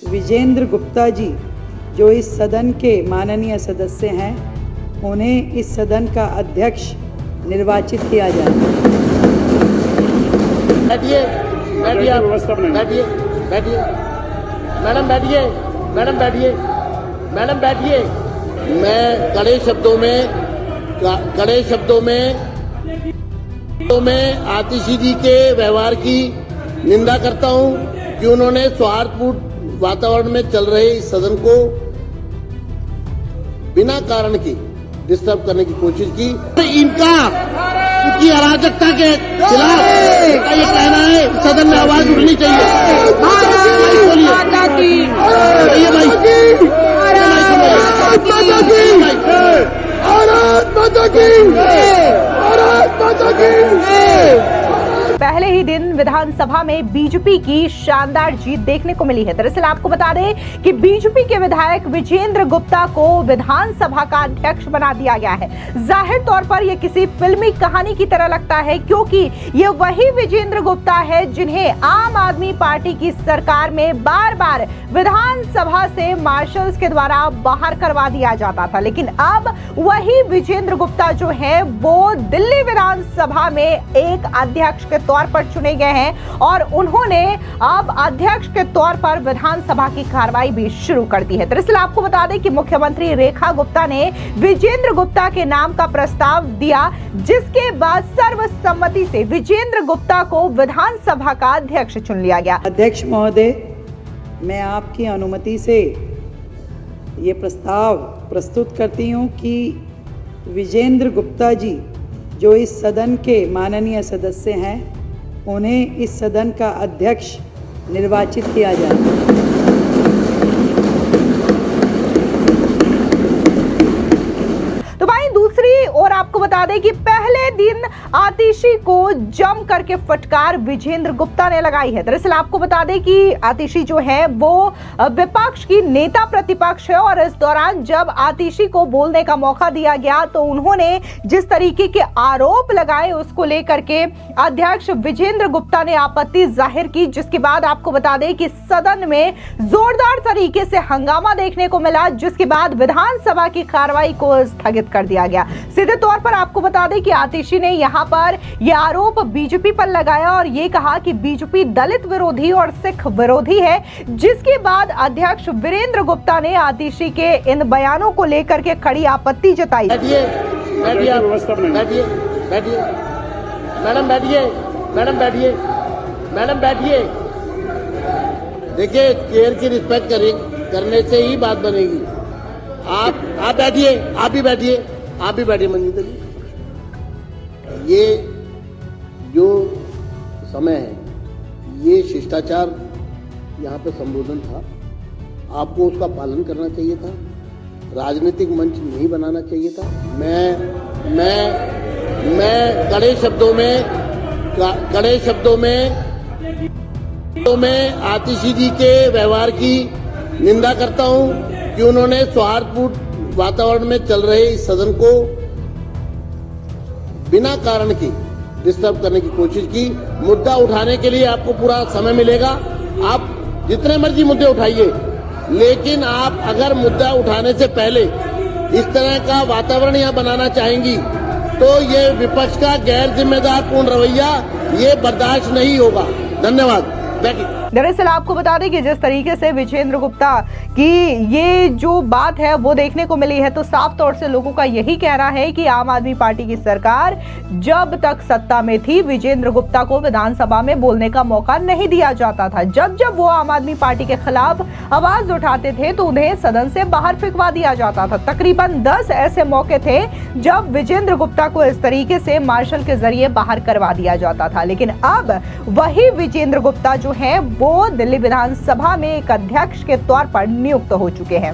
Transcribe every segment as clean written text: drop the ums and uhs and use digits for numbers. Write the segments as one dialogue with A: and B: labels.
A: विजेंद्र गुप्ता जी जो इस सदन के माननीय सदस्य हैं, उन्हें इस सदन का अध्यक्ष निर्वाचित किया जाए।
B: बैठिए, बैठिए, बैठिए, बैठिए, मैडम बैठिए, मैडम बैठिए, मैडम बैठिए। मैं कड़े शब्दों में आतिशी जी के व्यवहार की निंदा करता हूं कि उन्होंने सौहार्दपूर्ण वातावरण में चल रहे इस सदन को बिना कारण के डिस्टर्ब करने की कोशिश की। इनकी अराजकता के खिलाफ ये कहना है, सदन में आवाज उठनी चाहिए।
C: पहले ही दिन विधानसभा में बीजेपी की शानदार जीत देखने को मिली है। दरअसल आपको बता दें कि बीजेपी के विधायक विजेंद्र गुप्ता को विधानसभा का अध्यक्ष बना दिया गया है। जाहिर तौर पर यह किसी फिल्मी कहानी की तरह लगता है, क्योंकि ये वही विजेंद्र गुप्ता है जिन्हें आम आदमी पार्टी की सरकार में बार बार विधानसभा से मार्शल्स के द्वारा बाहर करवा दिया जाता था। लेकिन अब वही विजेंद्र गुप्ता जो है वो दिल्ली विधानसभा में एक अध्यक्ष के तौर पर चुने गए हैं और उन्होंने अब अध्यक्ष के तौर पर विधानसभा की कार्रवाई भी शुरू कर दी है। दरअसल आपको बता दें कि मुख्यमंत्री रेखा गुप्ता ने विजेंद्र गुप्ता के नाम का प्रस्ताव दिया, जिसके बाद सर्वसम्मति से विजेंद्र गुप्ता को विधानसभा का अध्यक्ष चुन लिया गया।
A: अध्यक्ष महोदय, मैं आपकी अनुमति से ये प्रस्ताव प्रस्तुत करती हूँ कि विजेंद्र गुप्ता जी जो इस सदन के माननीय सदस्य हैं, उन्हें इस सदन का अध्यक्ष निर्वाचित किया जाए।
C: और आपको बता दें कि पहले दिन आतिशी को जम करके फटकार विजेंद्र गुप्ता ने लगाई है। दरअसल आपको बता दें कि आतिशी जो है वो विपक्ष की नेता प्रतिपक्ष है और इस दौरान जब आतिशी को बोलने का मौका दिया गया तो उन्होंने जिस तरीके के आरोप लगाए उसको लेकर के अध्यक्ष विजेंद्र गुप्ता ने आपत्ति जाहिर की, जिसके बाद आपको बता दें कि सदन में जोरदार तरीके से हंगामा देखने को मिला, जिसके बाद विधानसभा की कार्रवाई को स्थगित कर दिया गया। सीधे तौर पर आपको बता दें कि आतिशी ने यहां पर यह आरोप बीजेपी पर लगाया और ये कहा कि बीजेपी दलित विरोधी और सिख विरोधी है, जिसके बाद अध्यक्ष वीरेंद्र गुप्ता ने आतिशी के इन बयानों को लेकर के खड़ी आपत्ति जताई।
B: बैठिए, बैठिए, बैठिए, मैडम बैठिए, मैडम बैठिए, मैडम बैठिए। देखिए, चेयर की रिस्पेक्ट करने से ही बात बनेगी। आप बैठिए, आप भी बैठिए, आप भी बैठिए मंजीत जी। ये जो समय है, ये शिष्टाचार यहाँ पे संबोधन था, आपको उसका पालन करना चाहिए था, राजनीतिक मंच नहीं बनाना चाहिए था। मैं कड़े शब्दों में आतिशी जी के व्यवहार की निंदा करता हूं कि उन्होंने सौहार्दपूर्ण वातावरण में चल रहे इस सदन को बिना कारण के डिस्टर्ब करने की कोशिश की। मुद्दा उठाने के लिए आपको पूरा समय मिलेगा, आप जितने मर्जी मुद्दे उठाइए, लेकिन आप अगर मुद्दा उठाने से पहले इस तरह का वातावरण यहां बनाना चाहेंगी तो ये विपक्ष का गैर जिम्मेदार पूर्ण रवैया ये बर्दाश्त नहीं होगा। धन्यवाद।
C: दरअसल आपको बता दें कि जिस तरीके से विजेंद्र गुप्ता की ये जो बात है वो देखने को मिली है, तो साफ तौर से लोगों का यही कहना है कि आम आदमी पार्टी की सरकार जब तक सत्ता में थी, विजेंद्र गुप्ता को विधानसभा में बोलने का मौका नहीं दिया जाता था। जब जब वो आम आदमी पार्टी के खिलाफ आवाज उठाते थे तो उन्हें सदन से बाहर फेंकवा दिया जाता था। तकरीबन 10 ऐसे मौके थे जब विजेंद्र गुप्ता को इस तरीके से मार्शल के जरिए बाहर करवा दिया जाता था। लेकिन अब वही विजेंद्र गुप्ता जो है वो दिल्ली विधानसभा में एक अध्यक्ष के तौर पर नियुक्त हो चुके हैं।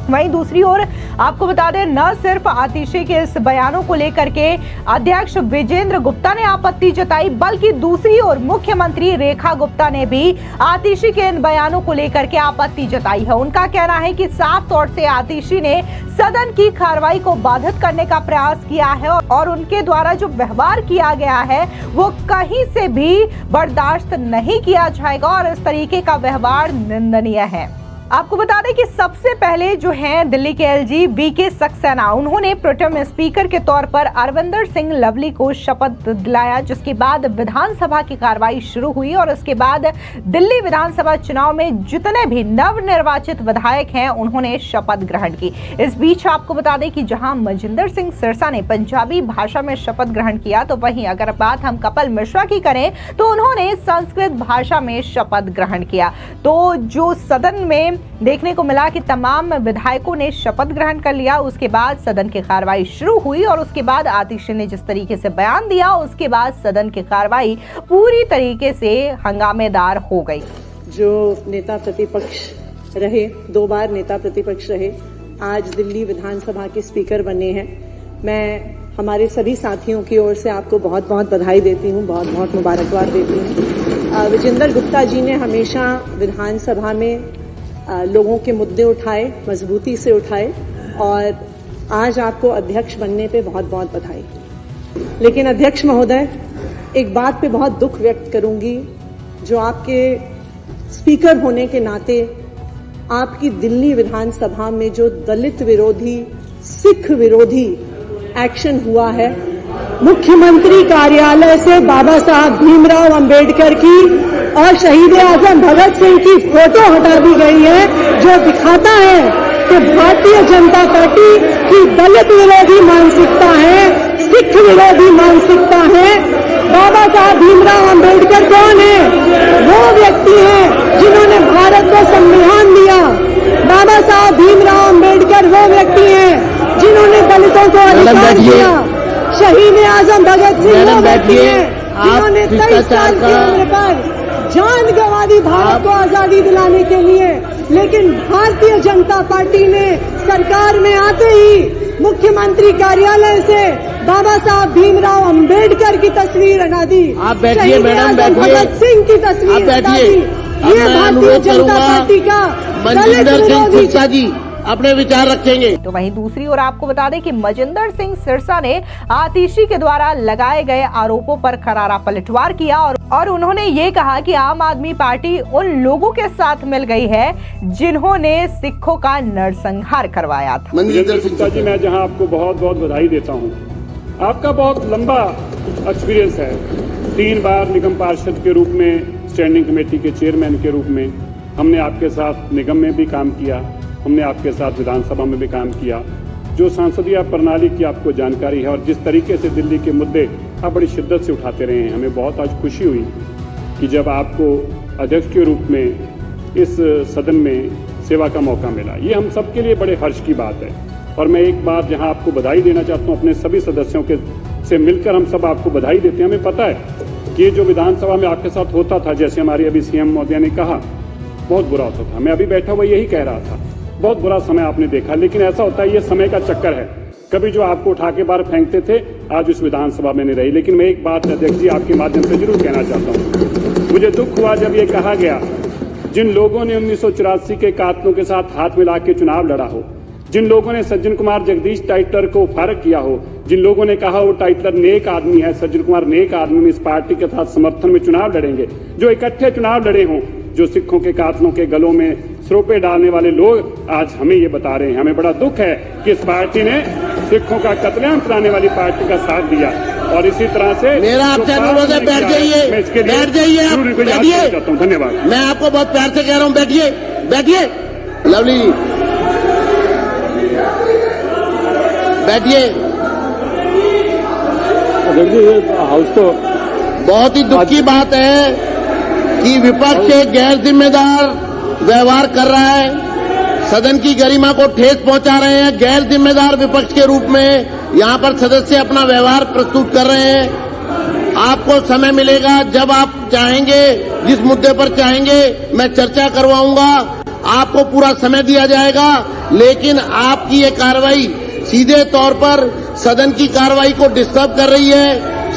C: वहीं दूसरी ओर आपको बता दें, न सिर्फ आतिशी के इस बयानों को लेकर के अध्यक्ष विजेंद्र गुप्ता ने आपत्ति जताई, बल्कि दूसरी ओर मुख्यमंत्री रेखा गुप्ता ने भी आतिशी के इन बयानों को लेकर के आपत्ति जताई है। उनका कहना है कि साफ तौर से आतिशी ने सदन की कार्रवाई को बाधित करने का प्रयास किया है और उनके द्वारा जो व्यवहार किया गया है वो कहीं से भी बर्दाश्त नहीं किया जाएगा और इस तरीके का व्यवहार निंदनीय है। आपको बता दें कि सबसे पहले जो है दिल्ली के एलजी वीके सक्सेना, उन्होंने प्रोटेम स्पीकर के तौर पर अरविंदर सिंह लवली को शपथ दिलाया, जिसके बाद विधानसभा की कार्रवाई शुरू हुई और उसके बाद दिल्ली विधानसभा चुनाव में जितने भी नवनिर्वाचित विधायक हैं उन्होंने शपथ ग्रहण की। इस बीच आपको बता दें कि जहां मजिंदर सिंह सिरसा ने पंजाबी भाषा में शपथ ग्रहण किया, तो वहीं अगर बात हम कपिल मिश्रा की करें तो उन्होंने संस्कृत भाषा में शपथ ग्रहण किया। तो जो सदन में देखने को मिला कि तमाम विधायकों ने शपथ ग्रहण कर लिया, उसके बाद सदन की कार्रवाई शुरू हुई और उसके बाद आतिशी ने जिस तरीके से बयान दिया, उसके बाद सदन की कार्रवाई पूरी तरीके से हंगामेदार हो गई।
A: जो नेता प्रतिपक्ष रहे, 2 बार नेता प्रतिपक्ष रहे, आज दिल्ली विधानसभा के स्पीकर बने हैं। मैं हमारे सभी साथियों की ओर से आपको बहुत बहुत बधाई देती हूँ, बहुत बहुत मुबारकबाद देती हूँ। विजेंद्र गुप्ता जी ने हमेशा विधानसभा में लोगों के मुद्दे उठाए, मजबूती से उठाए और आज आपको अध्यक्ष बनने पे बहुत बहुत बधाई। लेकिन अध्यक्ष महोदय, एक बात पे बहुत दुख व्यक्त करूंगी, जो आपके स्पीकर होने के नाते आपकी दिल्ली विधानसभा में जो दलित विरोधी, सिख विरोधी एक्शन हुआ है, मुख्यमंत्री कार्यालय से बाबा साहब भीमराव अंबेडकर की और शहीद आजम भगत सिंह की फोटो हटा दी गई है, जो दिखाता है कि भारतीय जनता पार्टी की दलित विरोधी मानसिकता है, सिख विरोधी मानसिकता है। बाबा साहब भीमराव अंबेडकर कौन है? वो व्यक्ति हैं जिन्होंने भारत को संविधान दिया। बाबा साहब भीमराव अंबेडकर वो व्यक्ति हैं जिन्होंने दलितों को अधिकार दिया। शहीद आजम भगत सिंह वो व्यक्ति हैं जिन्होंने 23 साल की उम्र पर जान गंवा दी भारत को आजादी दिलाने के लिए। लेकिन भारतीय जनता पार्टी ने सरकार में आते ही मुख्यमंत्री कार्यालय से बाबा साहब भीमराव अंबेडकर की तस्वीर हटा दी।
B: आप बैठिए मैडम, बैठिए।
A: भगत सिंह की तस्वीर हटा दी। ये भारतीय जनता पार्टी का
B: मजिंदर सिंह सिरसा जी अपने विचार रखेंगे।
C: तो वहीं दूसरी ओर आपको बता दें कि मजिंदर सिंह सिरसा ने आतिशी के द्वारा लगाए गए आरोपों पर करारा पलटवार किया और उन्होंने ये कहा कि आम आदमी पार्टी उन लोगों के साथ मिल गई है जिन्होंने सिखों का नरसंहार करवाया था।
D: मजिंदर गुप्ता जी, मैं जहां आपको बहुत बहुत बधाई देता हूं। आपका बहुत लंबा एक्सपीरियंस है। 3 बार निगम पार्षद के रूप में, स्टैंडिंग कमेटी के चेयरमैन के रूप में हमने आपके साथ निगम में भी काम किया, हमने आपके साथ विधानसभा में भी काम किया। जो संसदीय प्रणाली की आपको जानकारी है और जिस तरीके से दिल्ली के मुद्दे आप बड़ी शिद्दत से उठाते रहे हैं, हमें बहुत आज खुशी हुई कि जब आपको अध्यक्ष के रूप में इस सदन में सेवा का मौका मिला। ये हम सबके लिए बड़े हर्ष की बात है। और मैं एक बार जहां आपको बधाई देना चाहता हूं, अपने सभी सदस्यों के से मिलकर हम सब आपको बधाई देते हैं। हमें पता है कि ये जो विधानसभा में आपके साथ होता था, जैसे हमारी अभी सीएम महोदय ने कहा, बहुत बुरा होता था। मैं अभी बैठा हुआ यही कह रहा था, बहुत बुरा समय आपने देखा। लेकिन ऐसा होता है, ये समय का चक्कर है। कभी जो आपको उठा के बाहर फेंकते थे, आज उस विधानसभा में नहीं रही। लेकिन मैं एक बात अध्यक्ष जी आपके माध्यम से जरूर कहना चाहता हूँ। मुझे दुख हुआ जब ये कहा गया, जिन लोगों ने 1984 के कातलों के साथ हाथ मिला के चुनाव लड़ा हो, जिन लोगों ने सज्जन कुमार जगदीश टाइटलर को फारग किया हो, जिन लोगों ने कहा वो टाइटलर नेक आदमी है, सज्जन कुमार नेक आदमी, इस पार्टी के साथ समर्थन में चुनाव लड़ेंगे, जो इकट्ठे चुनाव लड़े हों, जो सिखों के कातलों के गलों में सरोपे डालने वाले लोग आज हमें ये बता रहे हैं। हमें बड़ा दुख है कि इस पार्टी ने सिखों का कत्लेआम कराने वाली पार्टी का साथ दिया। और इसी तरह से
B: मेरा आपसे अनुरोध है, बैठ जाइए, बैठ जाइए, आप बैठिए।
D: धन्यवाद।
B: मैं आपको बहुत प्यार से कह रहा हूँ, बैठिए, बैठिए। लवली जी बैठिए।
D: हाउस तो
B: बहुत ही दुख की बात है कि विपक्ष एक गैर जिम्मेदार व्यवहार कर रहा है, सदन की गरिमा को ठेस पहुंचा रहे हैं। गैर जिम्मेदार विपक्ष के रूप में यहां पर सदस्य अपना व्यवहार प्रस्तुत कर रहे हैं। आपको समय मिलेगा, जब आप चाहेंगे, जिस मुद्दे पर चाहेंगे मैं चर्चा करवाऊंगा, आपको पूरा समय दिया जाएगा। लेकिन आपकी ये कार्रवाई सीधे तौर पर सदन की कार्रवाई को डिस्टर्ब कर रही है,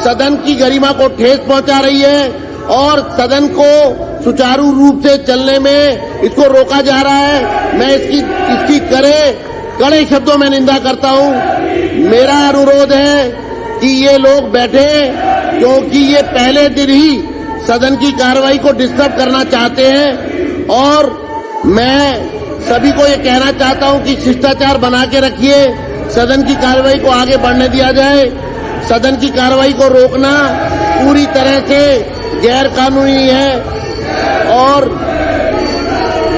B: सदन की गरिमा को ठेस पहुंचा रही है और सदन को सुचारू रूप से चलने में इसको रोका जा रहा है। मैं इसकी कड़े शब्दों में निंदा करता हूं। मेरा अनुरोध है कि ये लोग बैठे, क्योंकि ये पहले दिन ही सदन की कार्रवाई को डिस्टर्ब करना चाहते हैं। और मैं सभी को ये कहना चाहता हूं कि शिष्टाचार बना के रखिए, सदन की कार्रवाई को आगे बढ़ने दिया जाए। सदन की कार्रवाई को रोकना पूरी तरह से गैर कानूनी है और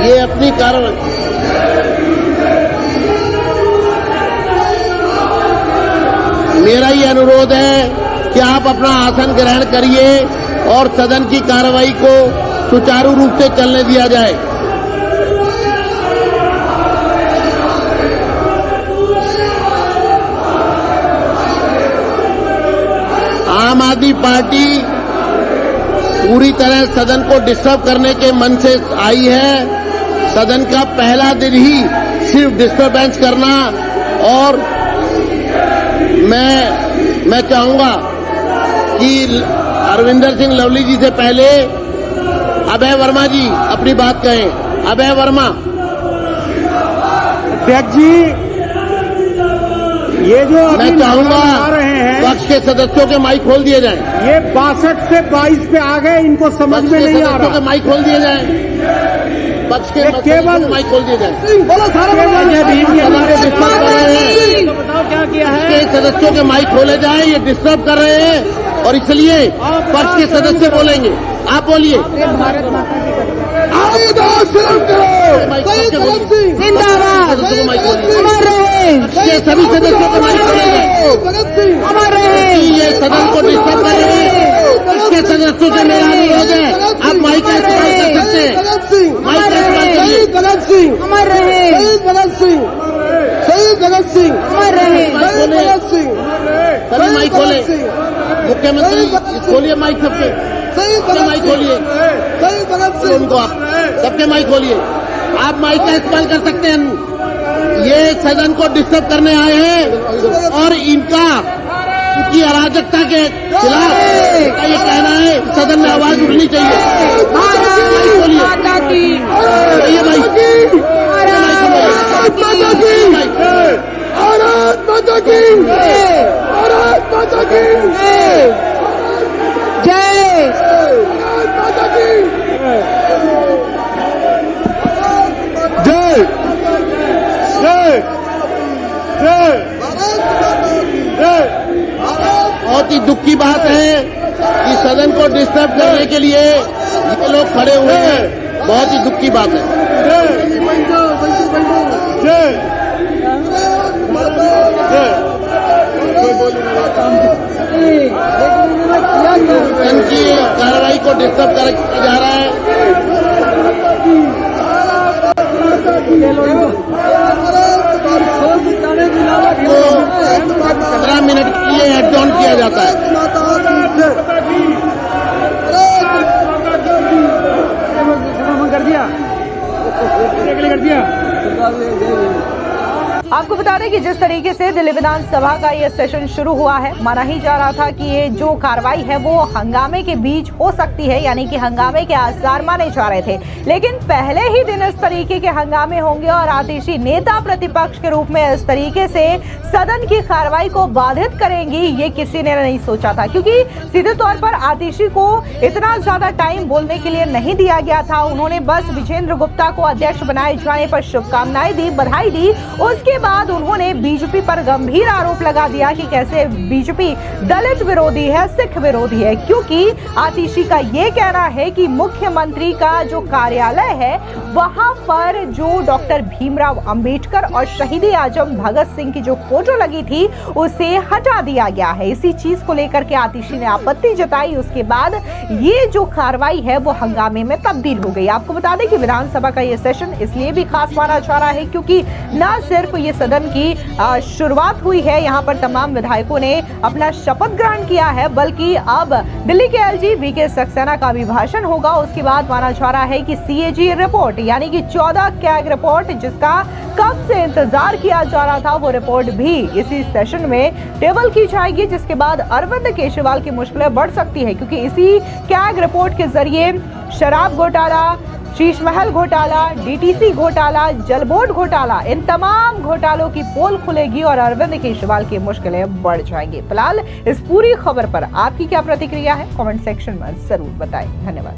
B: ये अपनी कार्रवाई मेरा ये अनुरोध है कि आप अपना आसन ग्रहण करिए और सदन की कार्रवाई को सुचारू रूप से चलने दिया जाए। आम आदमी पार्टी पूरी तरह सदन को डिस्टर्ब करने के मन से आई है। सदन का पहला दिन ही सिर्फ डिस्टर्बेंस करना और मैं चाहूंगा कि अरविंदर सिंह लवली जी से पहले अभय वर्मा जी अपनी बात कहें। अभय वर्मा।
E: अध्यक्ष जी, ये जो अभी
B: मैं चाहूंगा
E: आ रहे हैं,
B: पक्ष के सदस्यों के माइक खोल दिए जाएं।
E: ये 62 से 22 पे आ गए, इनको समझ में नहीं आ
B: सदस्यों के
E: रहा।
B: माइक खोल दिए जाएं। पक्ष के
E: केवल
B: माइक खोल दिए जाएं।
E: क्या किया है?
B: के सदस्यों के माइक खोले जाएं, ये डिस्टर्ब कर रहे हैं और इसलिए पक्ष के सदस्य बोलेंगे। आप बोलिए। सभी सदस्यों को माइक खोले जाए। ये सदन को डिस्टर्ब कर रहे हैं। पक्ष के सदस्यों से मेरा अनुरोध है, आप माइक का इस्तेमाल कर सकते हैं। माइक का इस्तेमाल करिए।
F: भगत सिंह अमर रहे, शहीद भगत सिंह, शहीद भगत सिंह अमर रहे, शहीद भगत सिंह,
B: सभी माइक खोले। मुख्यमंत्री खोलिए माइक सबके, सबके माइक खोलिए।
F: शहीद भगत सिंह।
B: उनको आप सबके माइक खोलिए। आप माइक का इस्तेमाल कर सकते हैं। ये सदन को डिस्टर्ब करने आए हैं और इनकी अराजकता के खिलाफ ये कहना है, सदन में आवाज उठनी चाहिए।
F: माता की
B: ये माइक
F: भारत माता की, भारत माता की जय, भारत माता की
E: जय जय जय जय।
B: बहुत ही दुख की बात है कि सदन को डिस्टर्ब करने के लिए ये लोग खड़े हुए हैं। बहुत ही दुख की बात है। सदन की कार्रवाई को डिस्टर्ब किया जा रहा है। तो 15 मिनट के लिए एडजॉर्न किया जाता है।
E: कर दिया।
C: आपको बता दें कि जिस तरीके से दिल्ली विधानसभा का ये सेशन शुरू हुआ है, माना ही जा रहा था कि ये जो कार्रवाई है वो हंगामे के बीच हो सकती है, यानी कि हंगामे के आसार माने जा रहे थे। लेकिन पहले ही दिन इस तरीके के हंगामे होंगे और आतिशी नेता प्रतिपक्ष के रूप में इस तरीके से सदन की कार्रवाई को बाधित करेंगी, ये किसी ने नहीं सोचा था। क्योंकि सीधे तौर पर आतिशी को इतना ज्यादा टाइम बोलने के लिए नहीं दिया गया था। उन्होंने बस विजेंद्र गुप्ता को अध्यक्ष बनाए जाने पर शुभकामनाएं दी, बधाई दी। उसके बाद उन्होंने बीजेपी पर गंभीर आरोप लगा दिया कि कैसे बीजेपी दलित विरोधी है, सिख विरोधी है। क्योंकि आतिशी का यह कहना है कि मुख्यमंत्री का जो कार्यालय है वहां पर जो डॉक्टर भीमराव अंबेडकर और शहीद आजम भगत सिंह की जो फोटो लगी थी उसे हटा दिया गया है। इसी चीज को लेकर के आतिशी ने आपत्ति जताई। उसके बाद ये जो कार्रवाई है वो हंगामे में तब्दील हो गई। आपको बता दें कि विधानसभा का ये सेशन इसलिए भी खास माना जा रहा है क्योंकि न सिर्फ ये सदन की शुरुआत हुई है, यहाँ पर तमाम विधायकों ने अपना शपथ ग्रहण किया है, बल्कि अब दिल्ली के एलजी वीके सक्सेना का अभिभाषण होगा। उसके बाद माना जा रहा है कि सीएजी रिपोर्ट यानी कि 14 कैग रिपोर्ट, जिसका कब से इंतजार किया जा रहा था, वो रिपोर्ट भी इसी सेशन में टेबल की जाएगी। जिसके बाद अरविंद केजरीवाल की मुश्किलें बढ़ सकती है क्योंकि इसी कैग रिपोर्ट के जरिए शराब घोटाला, शीश महल घोटाला, डीटीसी घोटाला, जल बोर्ड घोटाला, इन तमाम घोटालों की पोल खुलेगी और अरविंद केजरीवाल की मुश्किलें बढ़ जाएंगी। फिलहाल इस पूरी खबर पर आपकी क्या प्रतिक्रिया है, कमेंट सेक्शन में जरूर बताएं। धन्यवाद।